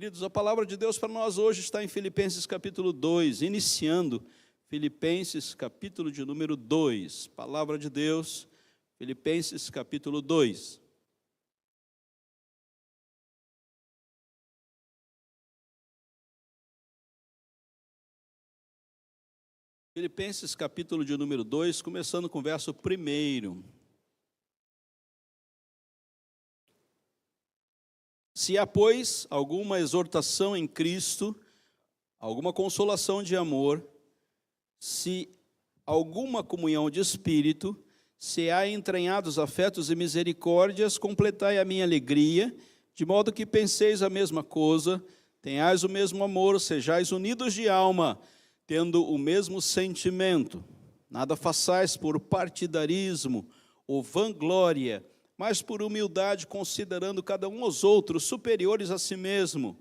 Queridos, a palavra de Deus para nós hoje está em Filipenses capítulo 2, iniciando Filipenses capítulo de número 2. Palavra de Deus, Filipenses capítulo 2. Filipenses capítulo de número 2, começando com o verso 1. Se há, pois, alguma exortação em Cristo, alguma consolação de amor, se alguma comunhão de espírito, se há entranhados afetos e misericórdias, completai a minha alegria, de modo que penseis a mesma coisa, tenhais o mesmo amor, sejais unidos de alma, tendo o mesmo sentimento. Nada façais por partidarismo ou vanglória, mas por humildade, considerando cada um aos outros superiores a si mesmo.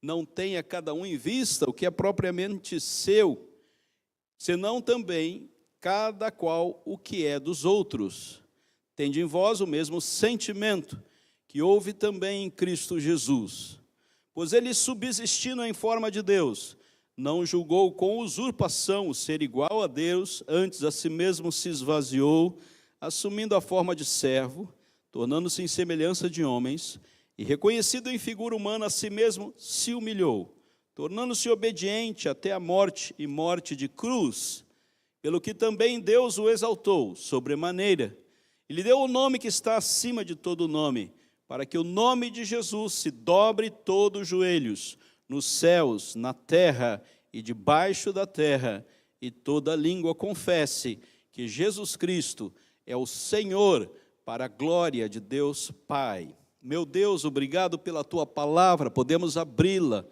Não tenha cada um em vista o que é propriamente seu, senão também cada qual o que é dos outros. Tende em vós o mesmo sentimento que houve também em Cristo Jesus. Pois ele, subsistindo em forma de Deus, não julgou com usurpação o ser igual a Deus, antes a si mesmo se esvaziou, assumindo a forma de servo, tornando-se em semelhança de homens, e reconhecido em figura humana, a si mesmo se humilhou, tornando-se obediente até a morte e morte de cruz, pelo que também Deus o exaltou sobremaneira, e lhe deu o nome que está acima de todo nome, para que o nome de Jesus se dobre todos os joelhos, nos céus, na terra e debaixo da terra, e toda língua confesse que Jesus Cristo é o Senhor, para a glória de Deus Pai. Meu Deus, obrigado pela Tua palavra, podemos abri-la,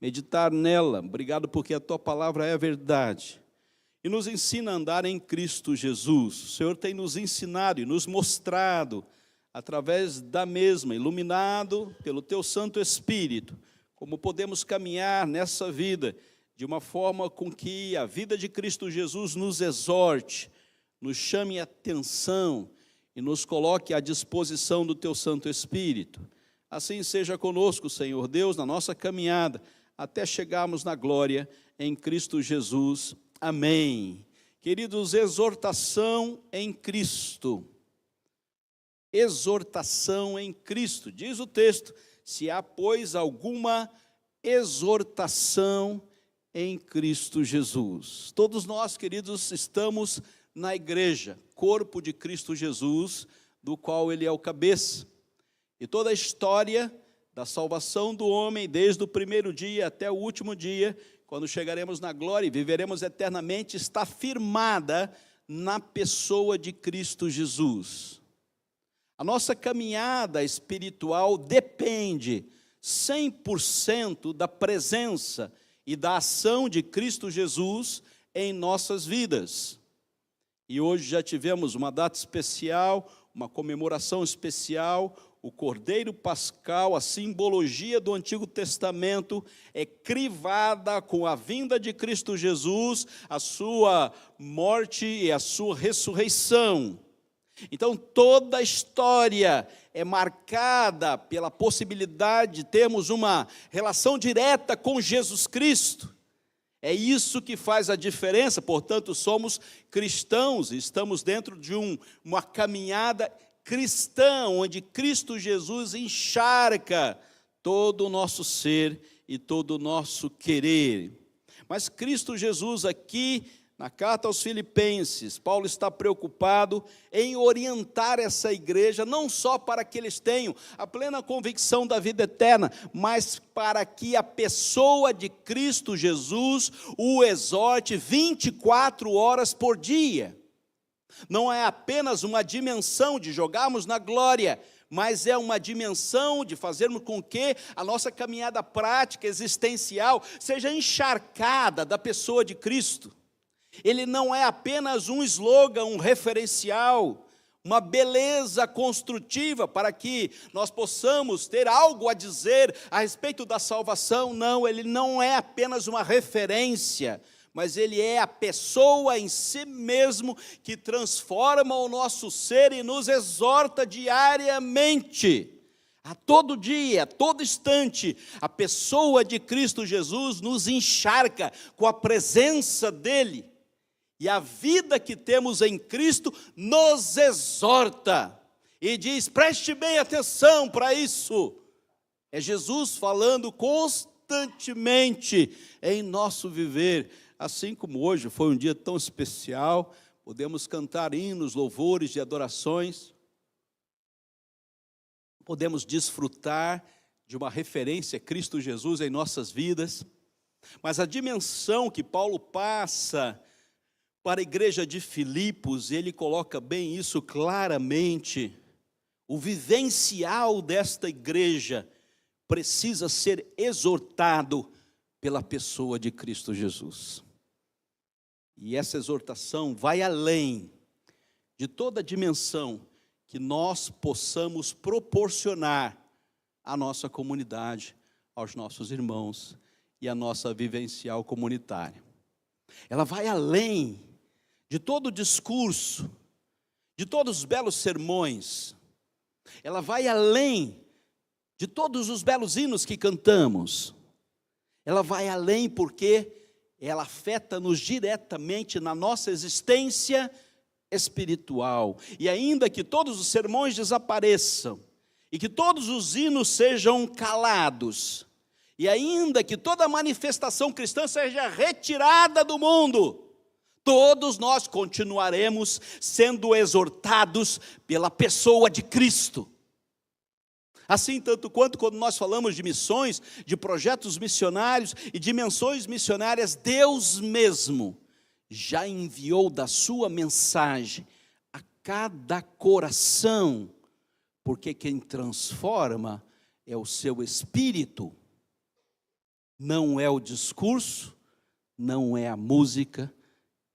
meditar nela. Obrigado porque a Tua palavra é a verdade. E nos ensina a andar em Cristo Jesus. O Senhor tem nos ensinado e nos mostrado, através da mesma, iluminado pelo Teu Santo Espírito, como podemos caminhar nessa vida, de uma forma com que a vida de Cristo Jesus nos exorte, nos chame a atenção, e nos coloque à disposição do Teu Santo Espírito. Assim seja conosco, Senhor Deus, na nossa caminhada, até chegarmos na glória em Cristo Jesus. Amém. Queridos, exortação em Cristo. Exortação em Cristo. Diz o texto, se há, pois, alguma exortação em Cristo Jesus. Todos nós, queridos, estamos na igreja, corpo de Cristo Jesus, do qual Ele é o cabeça. E toda a história da salvação do homem, desde o primeiro dia até o último dia, quando chegaremos na glória e viveremos eternamente, está firmada na pessoa de Cristo Jesus. A nossa caminhada espiritual depende 100% da presença e da ação de Cristo Jesus em nossas vidas. E hoje já tivemos uma data especial, uma comemoração especial, o Cordeiro Pascal, a simbologia do Antigo Testamento, é crivada com a vinda de Cristo Jesus, a sua morte e a sua ressurreição. Então toda a história é marcada pela possibilidade de termos uma relação direta com Jesus Cristo. É isso que faz a diferença, portanto, somos cristãos, estamos dentro de uma caminhada cristã, onde Cristo Jesus encharca todo o nosso ser e todo o nosso querer. Mas Cristo Jesus aqui, na carta aos Filipenses, Paulo está preocupado em orientar essa igreja, não só para que eles tenham a plena convicção da vida eterna, mas para que a pessoa de Cristo Jesus o exorte 24 horas por dia. Não é apenas uma dimensão de jogarmos na glória, mas é uma dimensão de fazermos com que a nossa caminhada prática, existencial, seja encharcada da pessoa de Cristo. Ele não é apenas um slogan, um referencial, uma beleza construtiva para que nós possamos ter algo a dizer a respeito da salvação. Não, ele não é apenas uma referência, mas ele é a pessoa em si mesmo que transforma o nosso ser e nos exorta diariamente A todo dia, a todo instante, a pessoa de Cristo Jesus nos encharca com a presença dEle. E a vida que temos em Cristo nos exorta. E diz, preste bem atenção para isso. É Jesus falando constantemente em nosso viver. Assim como hoje foi um dia tão especial, podemos cantar hinos, louvores de adorações. Podemos desfrutar de uma referência a Cristo Jesus em nossas vidas, mas a dimensão que Paulo passa para a igreja de Filipos, ele coloca bem isso claramente. O vivencial desta igreja precisa ser exortado pela pessoa de Cristo Jesus. E essa exortação vai além de toda a dimensão que nós possamos proporcionar à nossa comunidade, aos nossos irmãos e à nossa vivencial comunitária. Ela vai além de todo o discurso, de todos os belos sermões. Ela vai além de todos os belos hinos que cantamos. Ela vai além porque ela afeta-nos diretamente na nossa existência espiritual. E ainda que todos os sermões desapareçam, e que todos os hinos sejam calados, e ainda que toda manifestação cristã seja retirada do mundo, todos nós continuaremos sendo exortados pela pessoa de Cristo. Assim, tanto quanto quando nós falamos de missões, de projetos missionários e de dimensões missionárias, Deus mesmo já enviou da sua mensagem a cada coração, porque quem transforma é o seu espírito, não é o discurso, não é a música,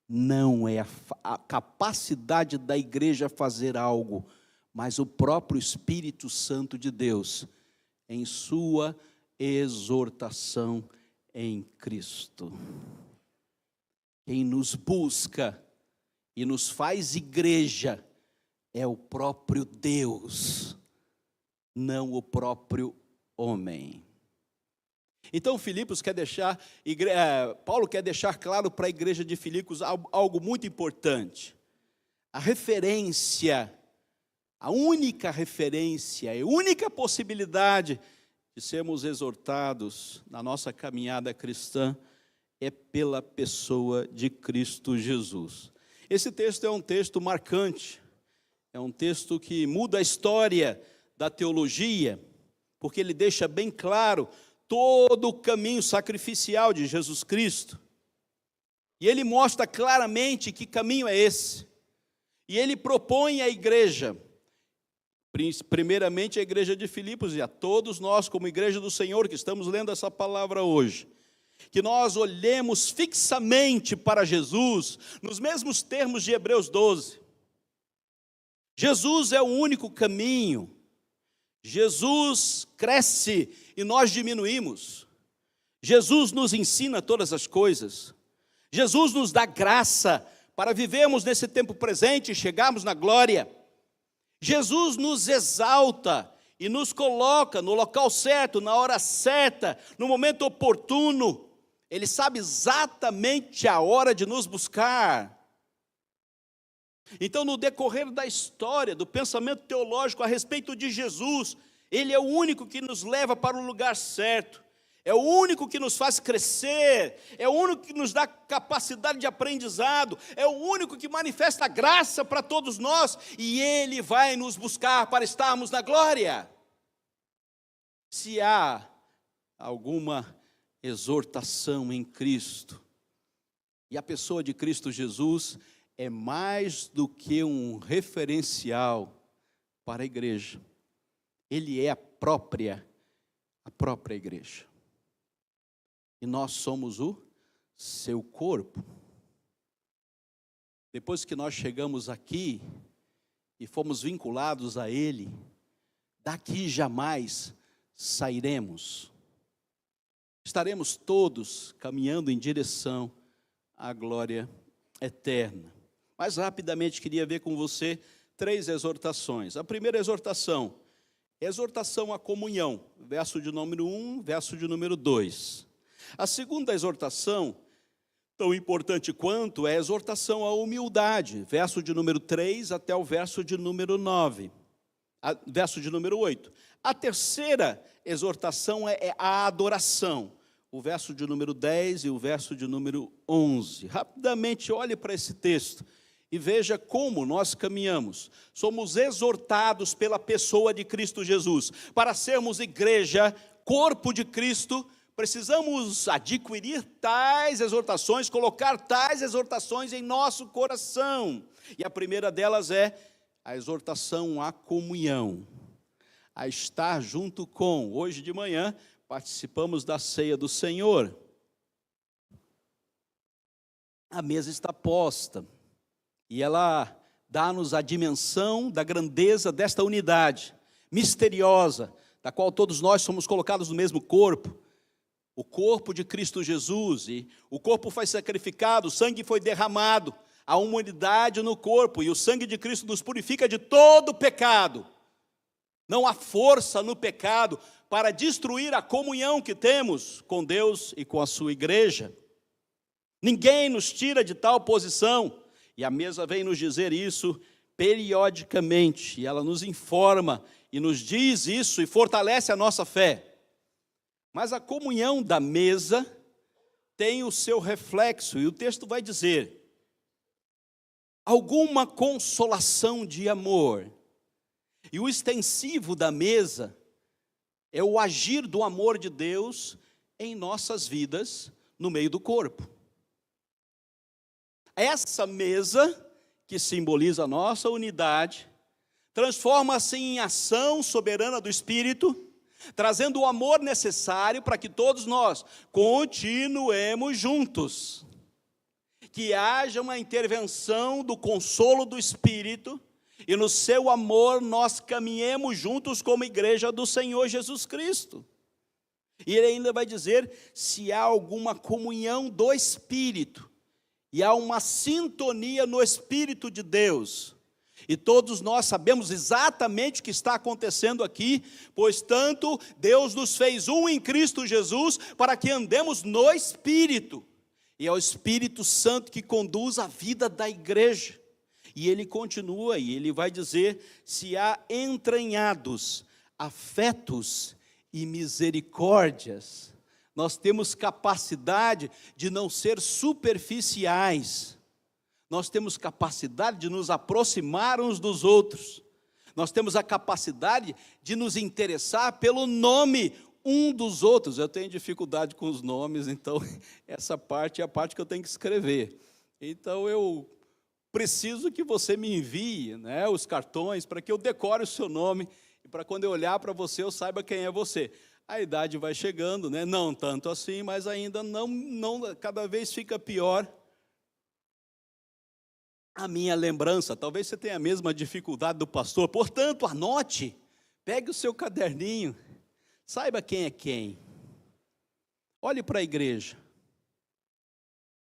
não é a capacidade da igreja fazer algo, mas o próprio Espírito Santo de Deus, em sua exortação em Cristo. Quem nos busca e nos faz igreja é o próprio Deus, não o próprio homem. Então Paulo quer deixar claro para a igreja de Filipos algo muito importante. A referência, a única referência, a única possibilidade de sermos exortados na nossa caminhada cristã é pela pessoa de Cristo Jesus. Esse texto é um texto marcante, é um texto que muda a história da teologia, porque ele deixa bem claro todo o caminho sacrificial de Jesus Cristo. E ele mostra claramente que caminho é esse. E ele propõe à igreja, primeiramente a igreja de Filipos e a todos nós como igreja do Senhor que estamos lendo essa palavra hoje, que nós olhemos fixamente para Jesus, nos mesmos termos de Hebreus 12. Jesus é o único caminho. Jesus cresce e nós diminuímos. Jesus nos ensina todas as coisas. Jesus nos dá graça para vivermos nesse tempo presente e chegarmos na glória. Jesus nos exalta e nos coloca no local certo, na hora certa, no momento oportuno. Ele sabe exatamente a hora de nos buscar. Então, no decorrer da história, do pensamento teológico a respeito de Jesus, Ele é o único que nos leva para o lugar certo, é o único que nos faz crescer, é o único que nos dá capacidade de aprendizado, é o único que manifesta graça para todos nós, e Ele vai nos buscar para estarmos na glória. Se há alguma exortação em Cristo, e a pessoa de Cristo Jesus é mais do que um referencial para a igreja. Ele é a própria igreja. E nós somos o seu corpo. Depois que nós chegamos aqui e fomos vinculados a Ele, daqui jamais sairemos. Estaremos todos caminhando em direção à glória eterna. Mas rapidamente queria ver com você 3 exortações. A primeira exortação Exortação à comunhão, verso de número 1, verso de número 2. A segunda exortação, tão importante quanto, é a exortação à humildade, verso de número 3 até o verso de número 9, verso de número 8. A terceira exortação é a adoração, o verso de número 10 e o verso de número 11. Rapidamente olhe para esse texto e veja como nós caminhamos. Somos exortados pela pessoa de Cristo Jesus. Para sermos igreja, corpo de Cristo, precisamos adquirir tais exortações, colocar tais exortações em nosso coração. E a primeira delas é a exortação à comunhão, a estar junto com. Hoje de manhã participamos da ceia do Senhor. A mesa está posta e ela dá-nos a dimensão da grandeza desta unidade misteriosa, da qual todos nós somos colocados no mesmo corpo, o corpo de Cristo Jesus, e o corpo foi sacrificado, o sangue foi derramado, há uma unidade no corpo, e o sangue de Cristo nos purifica de todo pecado. Não há força no pecado para destruir a comunhão que temos com Deus e com a sua igreja. Ninguém nos tira de tal posição, e a mesa vem nos dizer isso periodicamente, e ela nos informa e nos diz isso e fortalece a nossa fé. Mas a comunhão da mesa tem o seu reflexo, e o texto vai dizer: alguma consolação de amor. E o extensivo da mesa é o agir do amor de Deus em nossas vidas, no meio do corpo. Essa mesa, que simboliza a nossa unidade, transforma-se em ação soberana do Espírito, trazendo o amor necessário para que todos nós continuemos juntos. Que haja uma intervenção do consolo do Espírito, e no seu amor nós caminhemos juntos como igreja do Senhor Jesus Cristo. E ele ainda vai dizer, se há alguma comunhão do Espírito, e há uma sintonia no Espírito de Deus, e todos nós sabemos exatamente o que está acontecendo aqui, pois tanto Deus nos fez um em Cristo Jesus, para que andemos no Espírito, e é o Espírito Santo que conduz a vida da igreja. E ele continua, e ele vai dizer, se há entranhados afetos e misericórdias. Nós temos capacidade de não ser superficiais. Nós temos capacidade de nos aproximar uns dos outros. Nós temos a capacidade de nos interessar pelo nome um dos outros. Eu tenho dificuldade com os nomes, então essa parte é a parte que eu tenho que escrever. Então eu preciso que você me envie, né, os cartões para que eu decore o seu nome e para quando eu olhar para você eu saiba quem é você. A idade vai chegando, né? Não tanto assim, mas ainda não, cada vez fica pior a minha lembrança. Talvez você tenha a mesma dificuldade do pastor. Portanto, anote, pegue o seu caderninho, saiba quem é quem. Olhe para a igreja.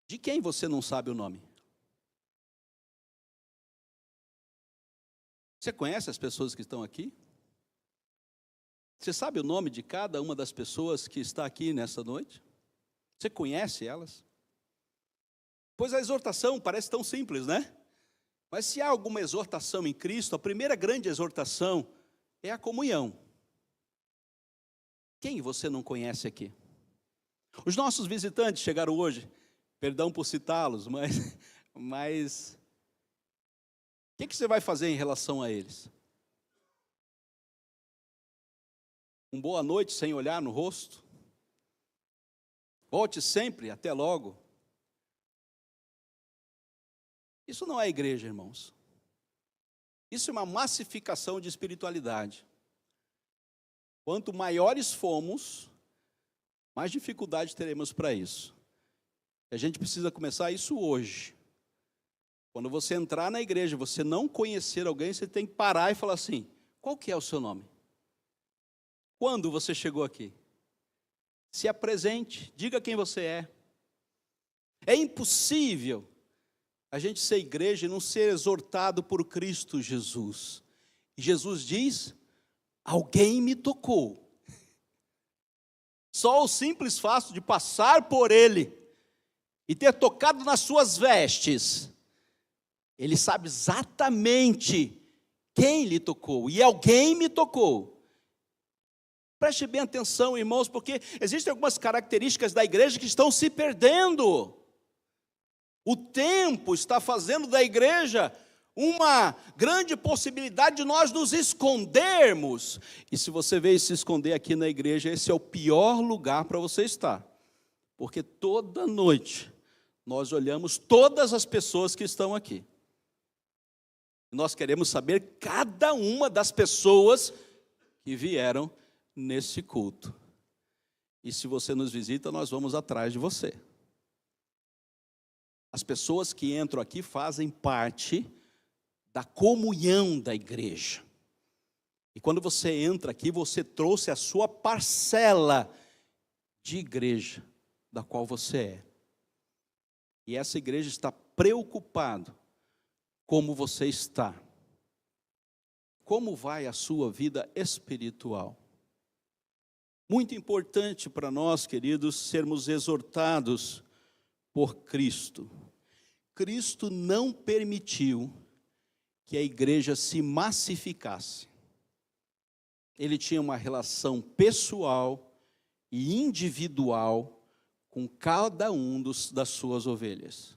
De quem você não sabe o nome? Você conhece as pessoas que estão aqui? Você sabe o nome de cada uma das pessoas que está aqui nessa noite? Você conhece elas? Pois a exortação parece tão simples, né? Mas se há alguma exortação em Cristo, a primeira grande exortação é a comunhão. Quem você não conhece aqui? Os nossos visitantes chegaram hoje, perdão por citá-los, mas o que você vai fazer em relação a eles? Um boa noite sem olhar no rosto? Volte sempre, até logo. Isso não é igreja, irmãos. Isso é uma massificação de espiritualidade. Quanto maiores formos, mais dificuldade teremos para isso. A gente precisa começar isso hoje. Quando você entrar na igreja, você não conhecer alguém, você tem que parar e falar assim, qual que é o seu nome? Quando você chegou aqui? Se apresente, diga quem você é. É impossível a gente ser igreja e não ser exortado por Cristo Jesus. E Jesus diz, alguém me tocou. Só o simples fato de passar por ele e ter tocado nas suas vestes, ele sabe exatamente quem lhe tocou, e alguém me tocou. Preste bem atenção, irmãos, porque existem algumas características da igreja que estão se perdendo. O tempo está fazendo da igreja uma grande possibilidade de nós nos escondermos. E se você veio se esconder aqui na igreja, esse é o pior lugar para você estar. Porque toda noite nós olhamos todas as pessoas que estão aqui. Nós queremos saber cada uma das pessoas que vieram nesse culto. E se você nos visita, nós vamos atrás de você. As pessoas que entram aqui fazem parte da comunhão da igreja. E quando você entra aqui, você trouxe a sua parcela de igreja, da qual você é. E essa igreja está preocupada como você está. Como vai a sua vida espiritual? Muito importante para nós, queridos, sermos exortados por Cristo. Cristo não permitiu que a igreja se massificasse. Ele tinha uma relação pessoal e individual com cada um das suas ovelhas.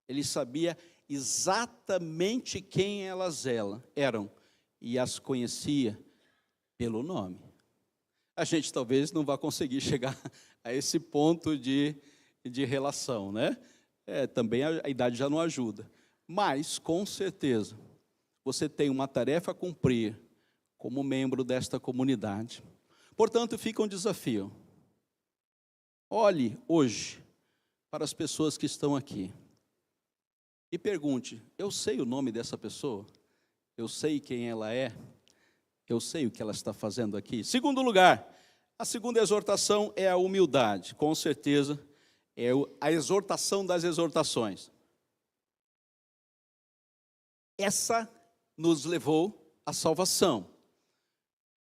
Ele sabia exatamente quem elas eram e as conhecia pelo nome. A gente talvez não vá conseguir chegar a esse ponto de relação, né? Também a idade já não ajuda. Mas, com certeza, você tem uma tarefa a cumprir como membro desta comunidade. Portanto, fica um desafio. Olhe hoje para as pessoas que estão aqui e pergunte: eu sei o nome dessa pessoa? Eu sei quem ela é? Eu sei o que ela está fazendo aqui? Segundo lugar, a segunda exortação é a humildade. Com certeza, é a exortação das exortações. Essa nos levou à salvação.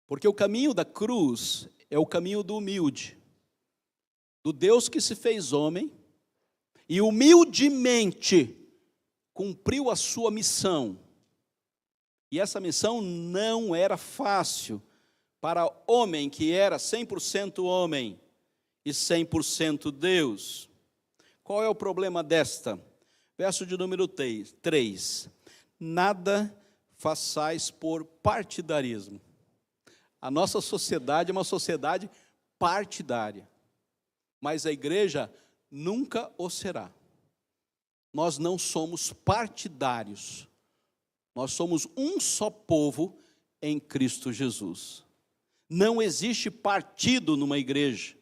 Porque o caminho da cruz é o caminho do humilde. Do Deus que se fez homem e humildemente cumpriu a sua missão. E essa missão não era fácil para homem que era 100% homem e 100% Deus. Qual é o problema desta? Verso de número 3. Nada façais por partidarismo. A nossa sociedade é uma sociedade partidária, mas a igreja nunca o será. Nós não somos partidários, nós somos um só povo em Cristo Jesus. Não existe partido numa igreja,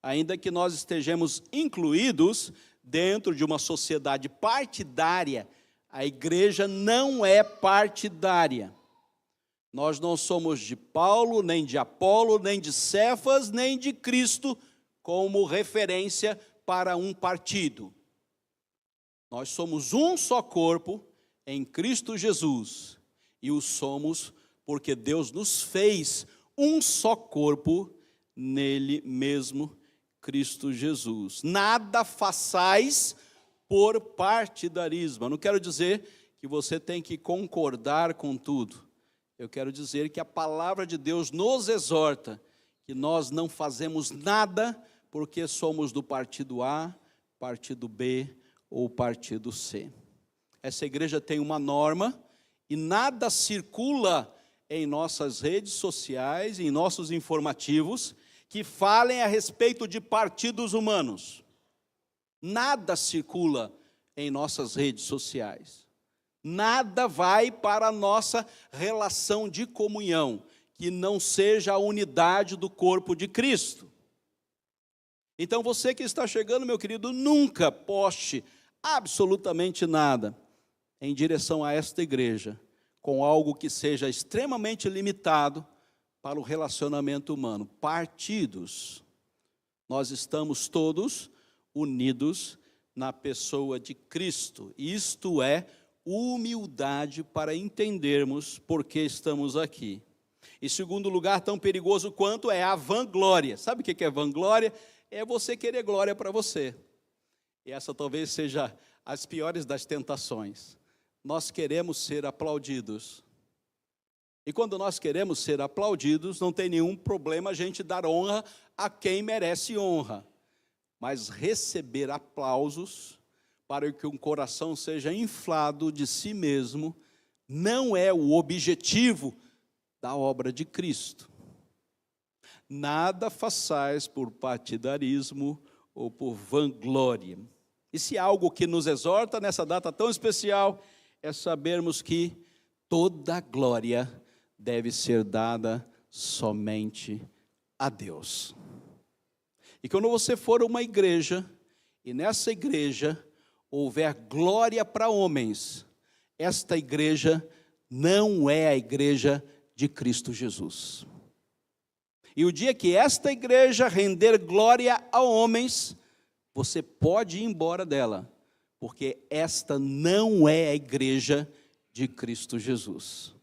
ainda que nós estejamos incluídos dentro de uma sociedade partidária. A igreja não é partidária. Nós não somos de Paulo, nem de Apolo, nem de Cefas, nem de Cristo como referência para um partido. Nós somos um só corpo em Cristo Jesus, e o somos porque Deus nos fez um só corpo nele mesmo, Cristo Jesus. Nada façais por partidarismo. Eu não quero dizer que você tem que concordar com tudo. Eu quero dizer que a palavra de Deus nos exorta que nós não fazemos nada porque somos do partido A, partido B ou partido C. Essa igreja tem uma norma e nada circula em nossas redes sociais, em nossos informativos, que falem a respeito de partidos humanos. Nada circula em nossas redes sociais. Nada vai para a nossa relação de comunhão, que não seja a unidade do corpo de Cristo. Então você que está chegando, meu querido, nunca poste absolutamente nada em direção a esta igreja, com algo que seja extremamente limitado para o relacionamento humano. Partidos. Nós estamos todos unidos na pessoa de Cristo. Isto é humildade para entendermos por que estamos aqui. Em segundo lugar, tão perigoso quanto é a vanglória. Sabe o que é vanglória? É você querer glória para você. E essa talvez seja as piores das tentações. Nós queremos ser aplaudidos. E quando nós queremos ser aplaudidos, não tem nenhum problema a gente dar honra a quem merece honra. Mas receber aplausos para que um coração seja inflado de si mesmo não é o objetivo da obra de Cristo. Nada façais por partidarismo ou por vanglória. E se algo que nos exorta nessa data tão especial é sabermos que toda glória deve ser dada somente a Deus. E quando você for a uma igreja, e nessa igreja houver glória para homens, esta igreja não é a igreja de Cristo Jesus. E o dia que esta igreja render glória a homens, você pode ir embora dela, porque esta não é a igreja de Cristo Jesus.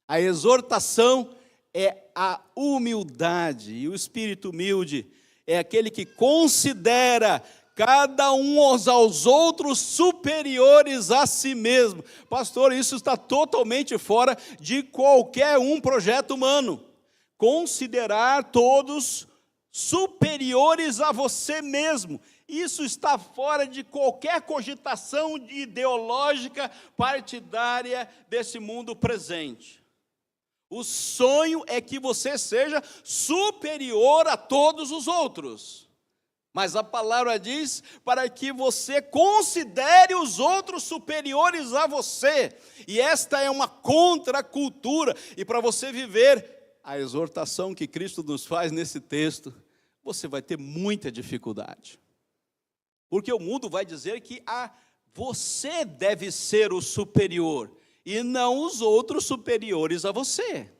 A exortação é a humildade, e o espírito humilde é aquele que considera cada um aos outros superiores a si mesmo. Pastor, isso está totalmente fora de qualquer projeto humano. Considerar todos superiores a você mesmo. Isso está fora de qualquer cogitação ideológica partidária desse mundo presente. O sonho é que você seja superior a todos os outros. Mas a palavra diz para que você considere os outros superiores a você. E esta é uma contracultura. E para você viver a exortação que Cristo nos faz nesse texto, você vai ter muita dificuldade. Porque o mundo vai dizer que você deve ser o superior, e não os outros superiores a você.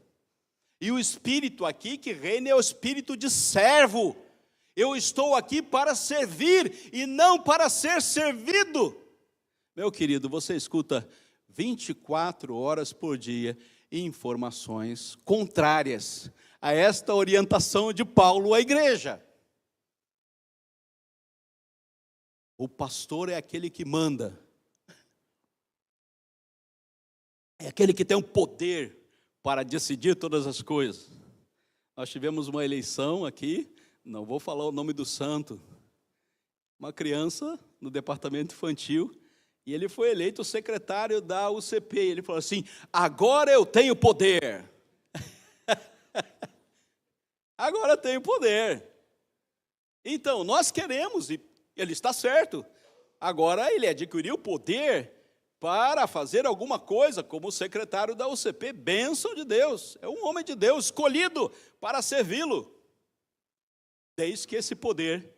E o espírito aqui que reina é o espírito de servo. Eu estou aqui para servir e não para ser servido. Meu querido, você escuta 24 horas por dia informações contrárias a esta orientação de Paulo à igreja. O pastor é aquele que manda. É aquele que tem o poder para decidir todas as coisas. Nós tivemos uma eleição aqui, não vou falar o nome do santo, uma criança no departamento infantil, e ele foi eleito secretário da UCP. Ele falou assim: agora eu tenho poder. Agora eu tenho poder. Então, nós queremos, e ele está certo, agora ele adquiriu poder para fazer alguma coisa como secretário da UCP, bênção de Deus, é um homem de Deus, escolhido para servi-lo, desde que esse poder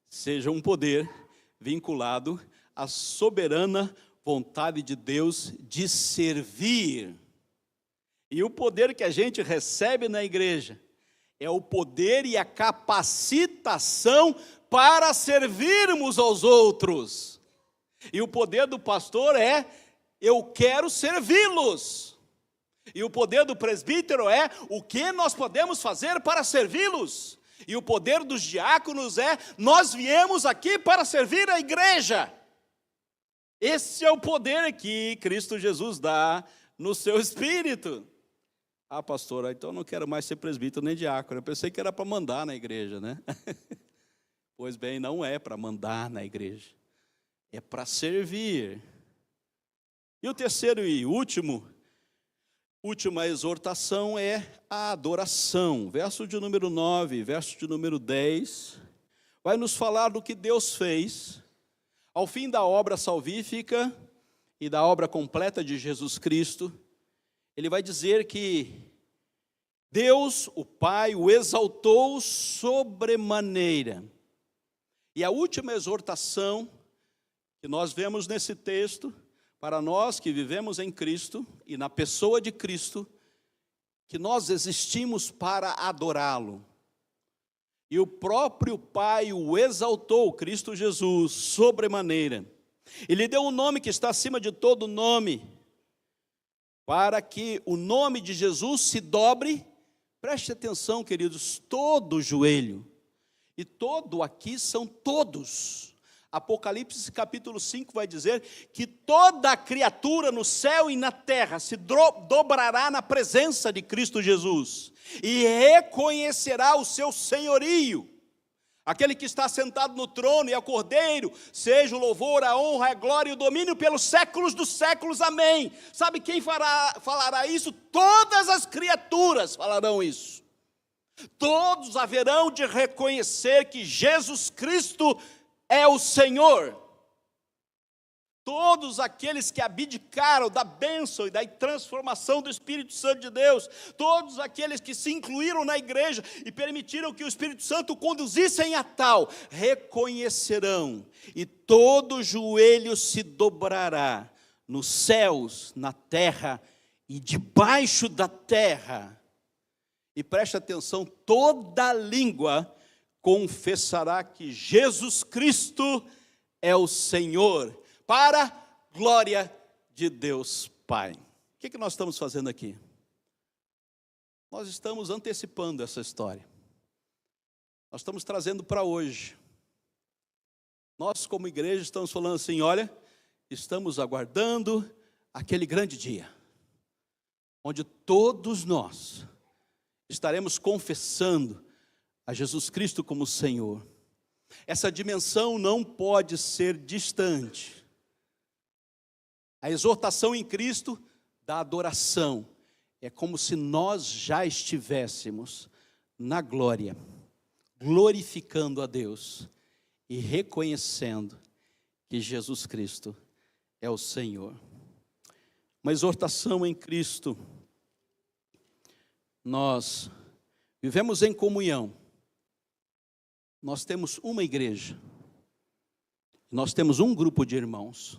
seja um poder vinculado à soberana vontade de Deus de servir. E o poder que a gente recebe na igreja é o poder e a capacitação para servirmos aos outros. E o poder do pastor é: eu quero servi-los. E o poder do presbítero é: o que nós podemos fazer para servi-los? E o poder dos diáconos é: nós viemos aqui para servir a igreja. Esse é o poder que Cristo Jesus dá no seu espírito. Ah, pastor, então eu não quero mais ser presbítero nem diácono. Eu pensei que era para mandar na igreja, né? Pois bem, não é para mandar na igreja. É para servir. E o terceiro e última exortação é a adoração. Verso de número 9, verso de número 10, vai nos falar do que Deus fez ao fim da obra salvífica e da obra completa de Jesus Cristo. Ele vai dizer que Deus, o Pai, o exaltou sobremaneira. E a última exortação que nós vemos nesse texto, para nós que vivemos em Cristo e na pessoa de Cristo, que nós existimos para adorá-lo. E o próprio Pai o exaltou, Cristo Jesus, sobremaneira. Ele deu um nome que está acima de todo nome, para que o nome de Jesus se dobre, preste atenção, queridos, todo o joelho, e todo aqui são todos. Apocalipse capítulo 5 vai dizer que toda criatura no céu e na terra se dobrará na presença de Cristo Jesus, e reconhecerá o seu senhorio. Aquele que está sentado no trono e ao Cordeiro, seja o louvor, a honra, a glória e o domínio pelos séculos dos séculos, amém. Sabe quem falará isso? Todas as criaturas falarão isso. Todos haverão de reconhecer que Jesus Cristo é o Senhor. Todos aqueles que abdicaram da bênção e da transformação do Espírito Santo de Deus, todos aqueles que se incluíram na igreja e permitiram que o Espírito Santo o conduzissem a tal, reconhecerão, e todo joelho se dobrará, nos céus, na terra e debaixo da terra. E preste atenção, toda língua confessará que Jesus Cristo é o Senhor, para a glória de Deus Pai. O que nós estamos fazendo aqui? Nós estamos antecipando essa história. Nós estamos trazendo para hoje. Nós, como igreja, estamos falando assim, olha, estamos aguardando aquele grande dia, onde todos nós estaremos confessando a Jesus Cristo como Senhor. Essa dimensão não pode ser distante. A exortação em Cristo da adoração é como se nós já estivéssemos na glória, glorificando a Deus e reconhecendo que Jesus Cristo é o Senhor. Uma exortação em Cristo. Nós vivemos em comunhão. Nós temos uma igreja. Nós temos um grupo de irmãos.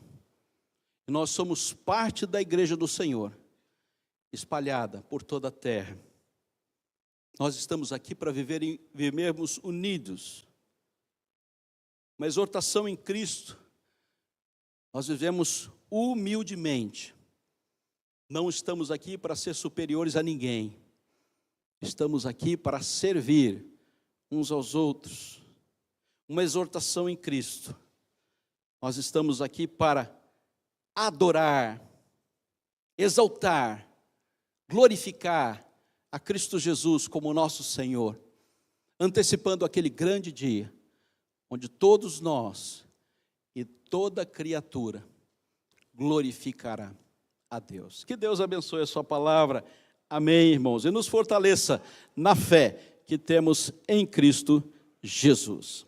Nós somos parte da igreja do Senhor, espalhada por toda a terra. Nós estamos aqui para vivermos unidos. Uma exortação em Cristo. Nós vivemos humildemente. Não estamos aqui para ser superiores a ninguém. Estamos aqui para servir uns aos outros. Uma exortação em Cristo. Nós estamos aqui para adorar, exaltar, glorificar a Cristo Jesus como nosso Senhor, antecipando aquele grande dia, onde todos nós e toda criatura glorificará a Deus. Que Deus abençoe a sua palavra, amém, irmãos, e nos fortaleça na fé que temos em Cristo Jesus.